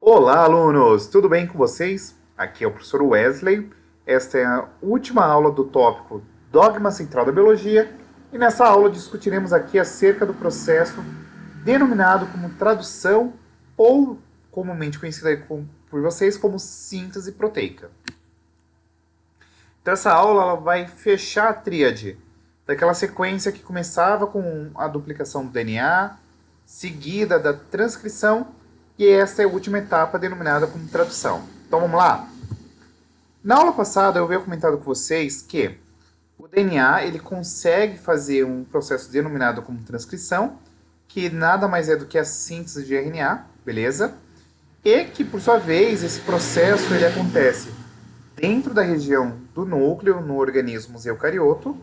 Olá, alunos! Tudo bem com vocês? Aqui é o professor Wesley. Esta é a última aula do tópico Dogma Central da Biologia e nessa aula discutiremos aqui acerca do processo denominado como tradução ou comumente conhecido por vocês como síntese proteica. Então essa aula ela vai fechar a tríade daquela sequência que começava com a duplicação do DNA, seguida da transcrição, e esta é a última etapa denominada como tradução. Então vamos lá? Na aula passada eu havia comentado com vocês que o DNA ele consegue fazer um processo denominado como transcrição, que nada mais é do que a síntese de RNA, beleza? E que, por sua vez, esse processo ele acontece dentro da região do núcleo no organismo eucarioto,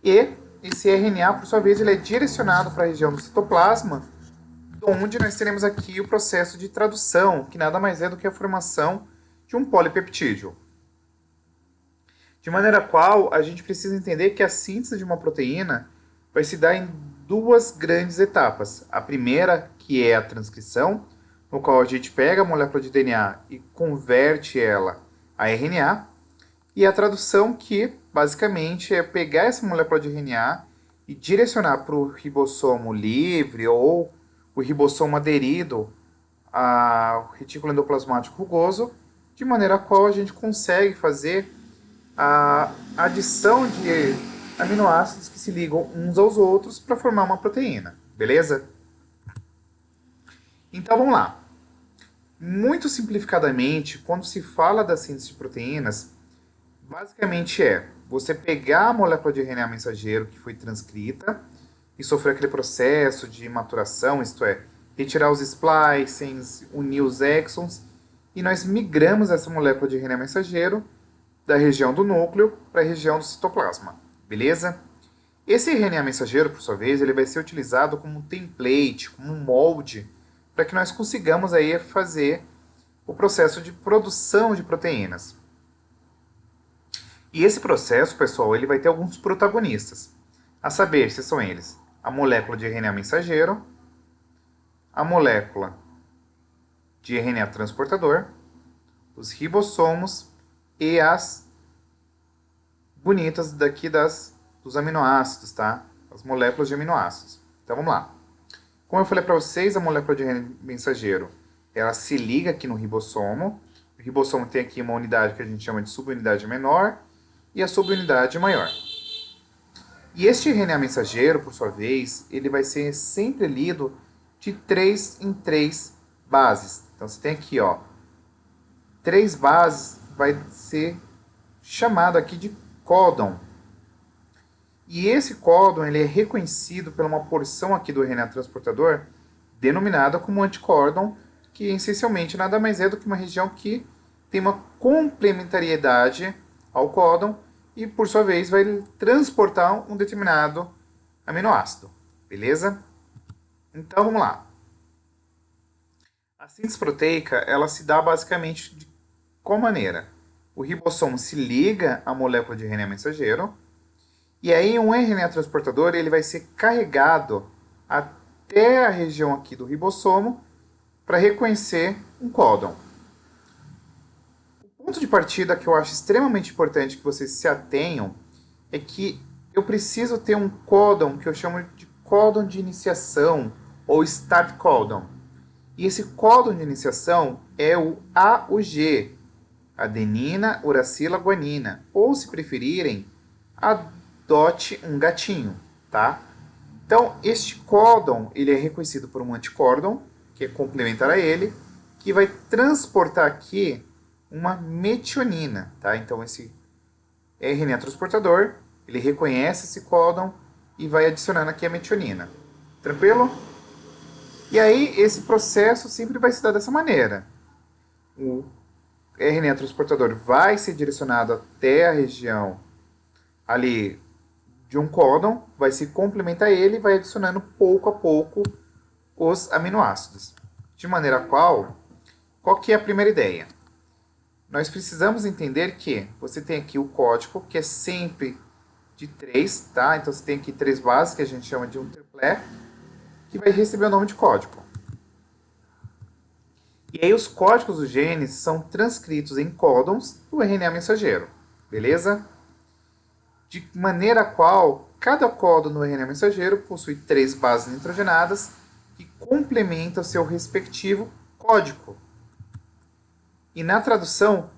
e esse RNA, por sua vez, ele é direcionado para a região do citoplasma, onde nós teremos aqui o processo de tradução, que nada mais é do que a formação de um polipeptídeo. De maneira qual a gente precisa entender que a síntese de uma proteína vai se dar em duas grandes etapas. A primeira, que é a transcrição, no qual a gente pega a molécula de DNA e converte ela a RNA, e a tradução, que basicamente é pegar essa molécula de RNA e direcionar para o ribossomo livre ou o ribossomo aderido ao retículo endoplasmático rugoso, de maneira a qual a gente consegue fazer a adição de aminoácidos que se ligam uns aos outros para formar uma proteína, beleza? Então vamos lá. Muito simplificadamente, quando se fala da síntese de proteínas, basicamente é você pegar a molécula de RNA mensageiro que foi transcrita e sofreu aquele processo de maturação, isto é, retirar os splicings, unir os exons, e nós migramos essa molécula de RNA mensageiro da região do núcleo para a região do citoplasma, beleza? Esse RNA mensageiro, por sua vez, ele vai ser utilizado como um template, como um molde, para que nós consigamos aí fazer o processo de produção de proteínas. E esse processo, pessoal, ele vai ter alguns protagonistas, a saber se são eles a molécula de RNA mensageiro, a molécula de RNA transportador, os ribossomos e as bonitas daqui dos aminoácidos, tá? As moléculas de aminoácidos. Então vamos lá. Como eu falei para vocês, a molécula de RNA mensageiro, ela se liga aqui no ribossomo. O ribossomo tem aqui uma unidade que a gente chama de subunidade menor e a subunidade maior. E este RNA mensageiro, por sua vez, ele vai ser sempre lido de 3 em 3 bases. Então você tem aqui, ó, 3 bases, vai ser chamado aqui de códon. E esse códon ele é reconhecido por uma porção aqui do RNA transportador denominada como anticódon, que essencialmente nada mais é do que uma região que tem uma complementariedade ao códon e, por sua vez, vai transportar um determinado aminoácido. Beleza? Então, vamos lá. A síntese proteica, ela se dá basicamente de qual maneira? O ribossomo se liga à molécula de RNA mensageiro, e aí um RNA transportador ele vai ser carregado até a região aqui do ribossomo para reconhecer um códon. O ponto de partida que eu acho extremamente importante que vocês se atenham é que eu preciso ter um códon que eu chamo de códon de iniciação ou start códon. E esse códon de iniciação é o AUG, adenina, uracila, guanina, ou se preferirem, adote um gatinho, tá? Então, este códon ele é reconhecido por um anticódon, que é complementar a ele, que vai transportar aqui uma metionina, tá? Então, esse RNA transportador, ele reconhece esse códon e vai adicionando aqui a metionina. Tranquilo? E aí, esse processo sempre vai se dar dessa maneira. O RNA transportador vai ser direcionado até a região ali de um códon, vai se complementar ele e vai adicionando pouco a pouco os aminoácidos. De maneira qual que é a primeira ideia? Nós precisamos entender que você tem aqui o código, que é sempre de 3, tá? Então você tem aqui 3 bases, que a gente chama de um triplet, que vai receber o nome de código. E aí os códigos dos genes são transcritos em códons do RNA mensageiro, beleza? De maneira a qual cada códon no RNA mensageiro possui 3 bases nitrogenadas que complementam seu respectivo código. E na tradução,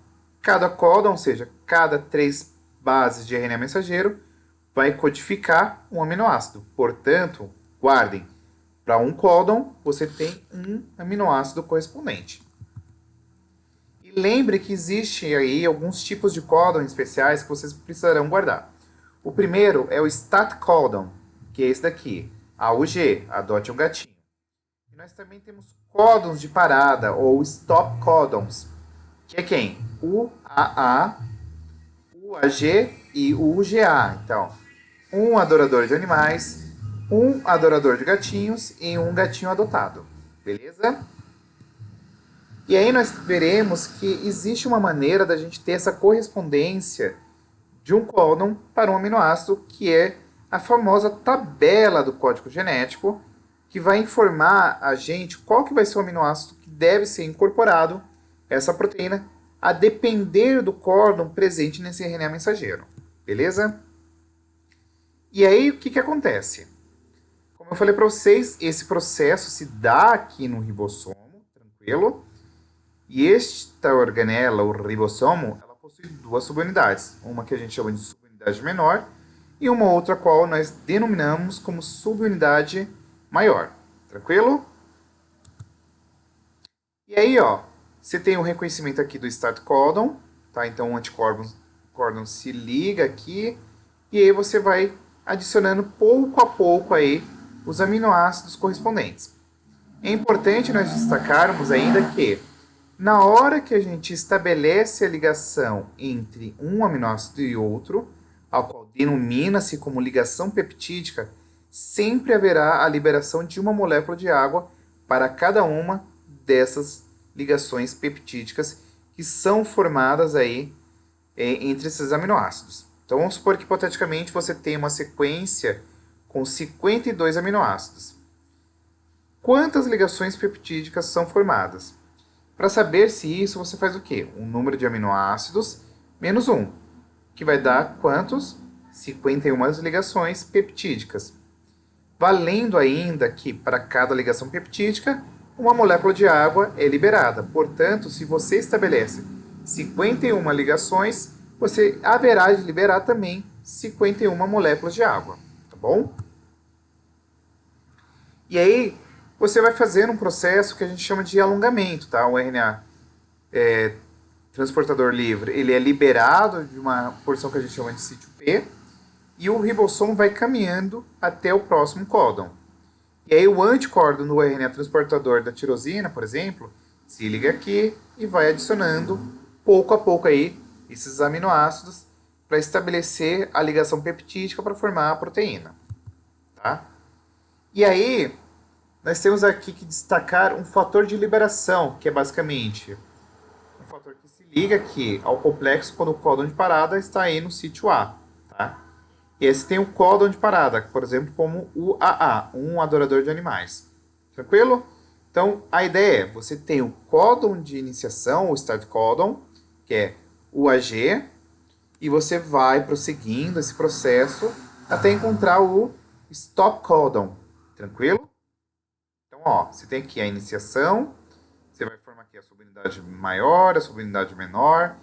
cada códon, ou seja, cada 3 bases de RNA mensageiro, vai codificar um aminoácido. Portanto, guardem, para um códon você tem um aminoácido correspondente. E lembre que existe aí alguns tipos de códon especiais que vocês precisarão guardar. O primeiro é o stat códon, que é esse daqui, AUG, adote um gatinho. E nós também temos códons de parada, ou stop códons, que é quem? O AA, o AG e o UGA. Então, um adorador de animais, um adorador de gatinhos e um gatinho adotado. Beleza? E aí nós veremos que existe uma maneira da gente ter essa correspondência de um códon para um aminoácido, que é a famosa tabela do código genético, que vai informar a gente qual que vai ser o aminoácido que deve ser incorporado a essa proteína, a depender do códon presente nesse RNA mensageiro. Beleza? E aí, o que acontece? Como eu falei para vocês, esse processo se dá aqui no ribossomo, tranquilo? E esta organela, o ribossomo, ela possui 2 subunidades. Uma que a gente chama de subunidade menor e uma outra qual nós denominamos como subunidade maior. Tranquilo? E aí, ó, você tem o reconhecimento aqui do start codon, tá? Então o anticódon se liga aqui e aí você vai adicionando pouco a pouco aí os aminoácidos correspondentes. É importante nós destacarmos ainda que na hora que a gente estabelece a ligação entre um aminoácido e outro, a qual denomina-se como ligação peptídica, sempre haverá a liberação de uma molécula de água para cada uma dessas ligações peptídicas que são formadas aí entre esses aminoácidos. Então vamos supor que hipoteticamente você tem uma sequência com 52 aminoácidos. Quantas ligações peptídicas são formadas? Para saber se isso, você faz o quê? Um número de aminoácidos menos 1, que vai dar quantos? 51 ligações peptídicas. Valendo ainda que para cada ligação peptídica, uma molécula de água é liberada. Portanto, se você estabelece 51 ligações, você haverá de liberar também 51 moléculas de água, tá bom? E aí, você vai fazendo um processo que a gente chama de alongamento, tá? O RNA transportador livre, ele é liberado de uma porção que a gente chama de sítio P, e o ribossomo vai caminhando até o próximo códon. E aí o anticódon do RNA transportador da tirosina, por exemplo, se liga aqui e vai adicionando pouco a pouco aí esses aminoácidos para estabelecer a ligação peptídica para formar a proteína, tá? E aí nós temos aqui que destacar um fator de liberação, que é basicamente um fator que se liga aqui ao complexo quando o códon de parada está aí no sítio A, tá? E esse tem o códon de parada, por exemplo, como o AA, um adorador de animais. Tranquilo? Então, a ideia é, você tem o códon de iniciação, o start códon, que é o AG, e você vai prosseguindo esse processo até encontrar o stop códon. Tranquilo? Então, ó, você tem aqui a iniciação, você vai formar aqui a subunidade maior, a subunidade menor,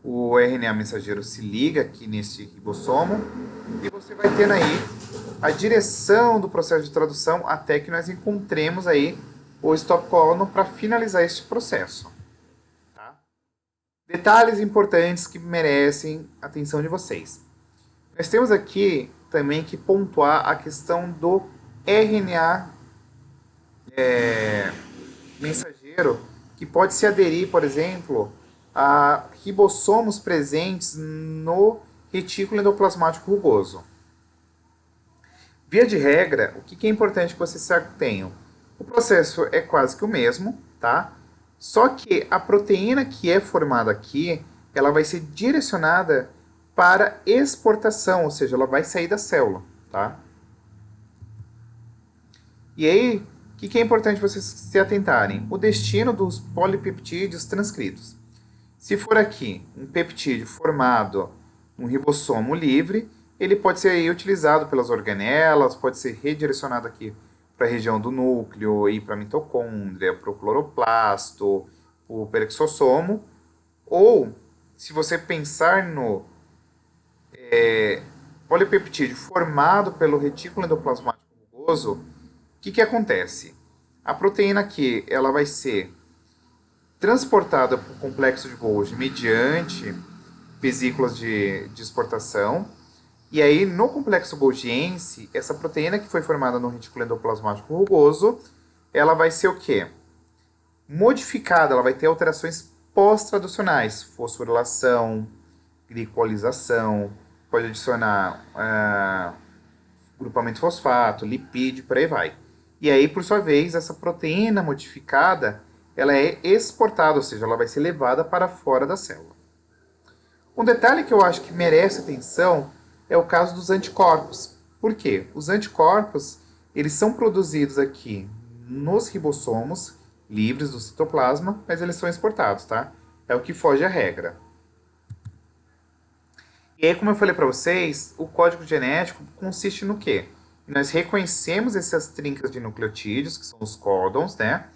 o RNA mensageiro se liga aqui nesse ribossomo, e você vai tendo aí a direção do processo de tradução até que nós encontremos aí o stop códon para finalizar este processo. Tá? Detalhes importantes que merecem a atenção de vocês. Nós temos aqui também que pontuar a questão do RNA mensageiro, que pode se aderir, por exemplo, a ribossomos presentes no retículo endoplasmático rugoso. Via de regra, o que é importante que vocês tenham? O processo é quase que o mesmo, tá? Só que a proteína que é formada aqui, ela vai ser direcionada para exportação, ou seja, ela vai sair da célula, tá? E aí, o que é importante vocês se atentarem? O destino dos polipeptídeos transcritos. Se for aqui um peptídeo formado num ribossomo livre, ele pode ser aí utilizado pelas organelas, pode ser redirecionado aqui para a região do núcleo, ir para a mitocôndria, para o cloroplasto, o perexossomo. Ou, se você pensar no polipeptídeo formado pelo retículo endoplasmático rugoso, o que acontece? A proteína aqui ela vai ser transportada para o complexo de Golgi mediante vesículas de exportação. E aí, no complexo golgiense, essa proteína que foi formada no retículo endoplasmático rugoso, ela vai ser o quê? Modificada, ela vai ter alterações pós-traducionais, fosforilação, glicolização, pode adicionar grupamento fosfato, lipídio, por aí vai. E aí, por sua vez, essa proteína modificada, ela é exportada, ou seja, ela vai ser levada para fora da célula. Um detalhe que eu acho que merece atenção é o caso dos anticorpos. Por quê? Os anticorpos, eles são produzidos aqui nos ribossomos livres do citoplasma, mas eles são exportados, tá? É o que foge à regra. E aí, como eu falei para vocês, o código genético consiste no quê? Nós reconhecemos essas trincas de nucleotídeos, que são os códons, né?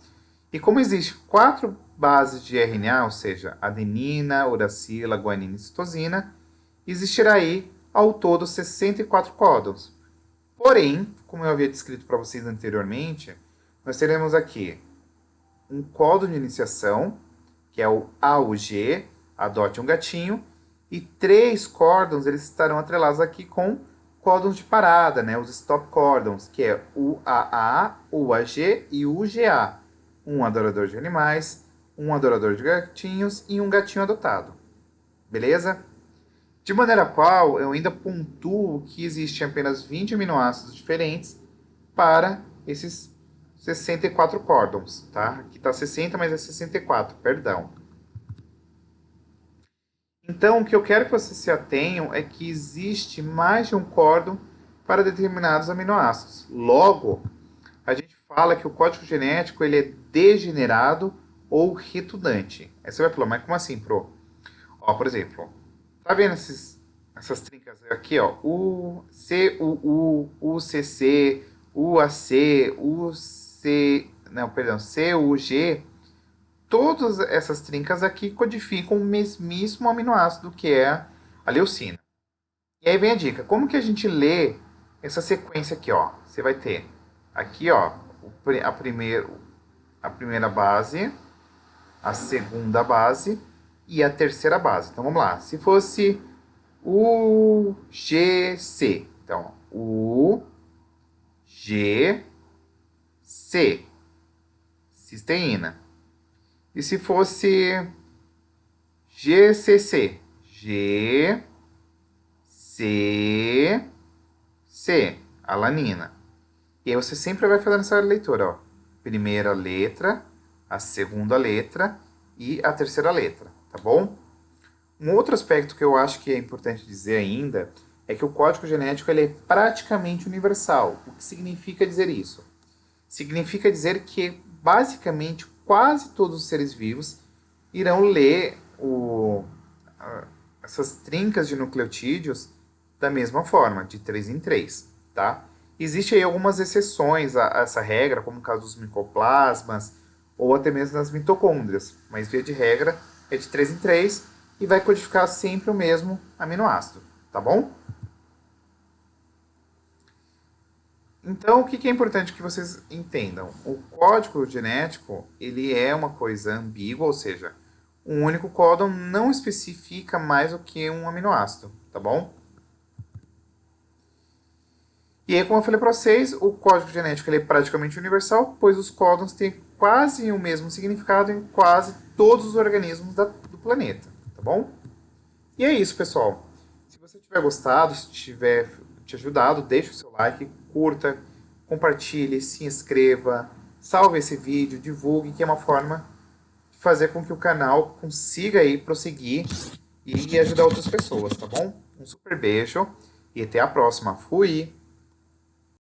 E como existe 4 bases de RNA, ou seja, adenina, uracila, guanina e citosina, existirá aí ao todo 64 códons. Porém, como eu havia descrito para vocês anteriormente, nós teremos aqui um códon de iniciação, que é o AUG, adote um gatinho, e 3 códons eles estarão atrelados aqui com códons de parada, né, os stop códons, que é o AA, o AG e o UGA. Um adorador de animais, um adorador de gatinhos e um gatinho adotado. Beleza? De maneira qual, eu ainda pontuo que existem apenas 20 aminoácidos diferentes para esses 64 códons, tá? Aqui está 60, mas é 64, perdão. Então, o que eu quero que vocês se atenham é que existe mais de um códon para determinados aminoácidos. Logo, a gente fala que o código genético ele é degenerado ou redundante. Aí você vai falar, mas como assim, pro? Ó, por exemplo, tá vendo essas trincas aqui, ó? U, C, U, UCC, UAC, UC, não, perdão, CUG. Todas essas trincas aqui codificam o mesmíssimo aminoácido que é a leucina. E aí vem a dica, como que a gente lê essa sequência aqui, ó? Você vai ter aqui, ó, a primeira base, a segunda base e a terceira base. Então vamos lá. Se fosse UGC, então UGC, cisteína. E se fosse GCC, GCC, alanina. E aí você sempre vai fazendo essa leitura, ó. Primeira letra, a segunda letra e a terceira letra, tá bom? Um outro aspecto que eu acho que é importante dizer ainda é que o código genético ele é praticamente universal. O que significa dizer isso? Significa dizer que, basicamente, quase todos os seres vivos irão ler essas trincas de nucleotídeos da mesma forma, de 3 em 3, tá? Existem aí algumas exceções a essa regra, como o caso dos micoplasmas ou até mesmo das mitocôndrias, mas via de regra é de 3 em 3 e vai codificar sempre o mesmo aminoácido, tá bom? Então, o que é importante que vocês entendam? O código genético, ele é uma coisa ambígua, ou seja, um único códon não especifica mais do que um aminoácido, tá bom? E aí, como eu falei para vocês, o código genético ele é praticamente universal, pois os códons têm quase o mesmo significado em quase todos os organismos do planeta, tá bom? E é isso, pessoal. Se você tiver gostado, se tiver te ajudado, deixe o seu like, curta, compartilhe, se inscreva, salve esse vídeo, divulgue, que é uma forma de fazer com que o canal consiga aí prosseguir e ajudar outras pessoas, tá bom? Um super beijo e até a próxima. Fui!